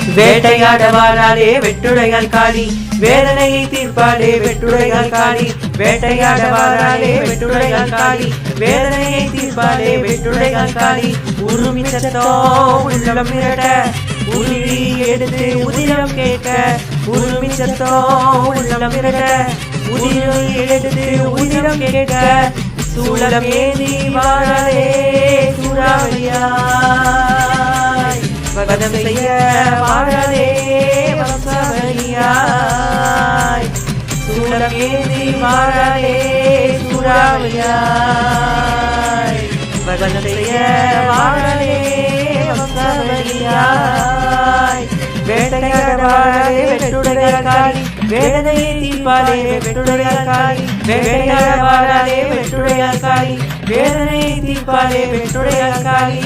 வேட்டையாட வாராளே வெட்டுடையாள் காளி வேதனையை தீர்ப்பாளே வெட்டுடையாள் காளி வேட்டையாட வாராளே வெட்டுடையாள் காளி வேதனையை தீர்ப்பாளே வெட்டுடையாள் காளி உருமி சத்தம் உள்ளம் மிரட்ட உருவி எடுத்து உதிரம் கேட்க உருமி சத்தம் உள்ளம் மிரட்ட உதிரம் எடுத்து உதிரம் கேட்க சூழலம் ஏந்தி வாராளே சூறாவளியாய் வதம் செய்ய வாராளே வம்சாவளியாய் சூழலம் ஏந்தி வாராளே சூறாவளியாய் வதம் செய்ய வாராளே வம்சாவளியாய் வேட்டையாட வாராளே வெட்டுடையாள் காளி வேதனையை தீர்ப்பாளே வெட்டுடையாள் காளி வேட்டையாட வாராளே வெட்டுடையாள் காளி வேதனையை தீர்ப்பாளே வெட்டுடையாள் காளி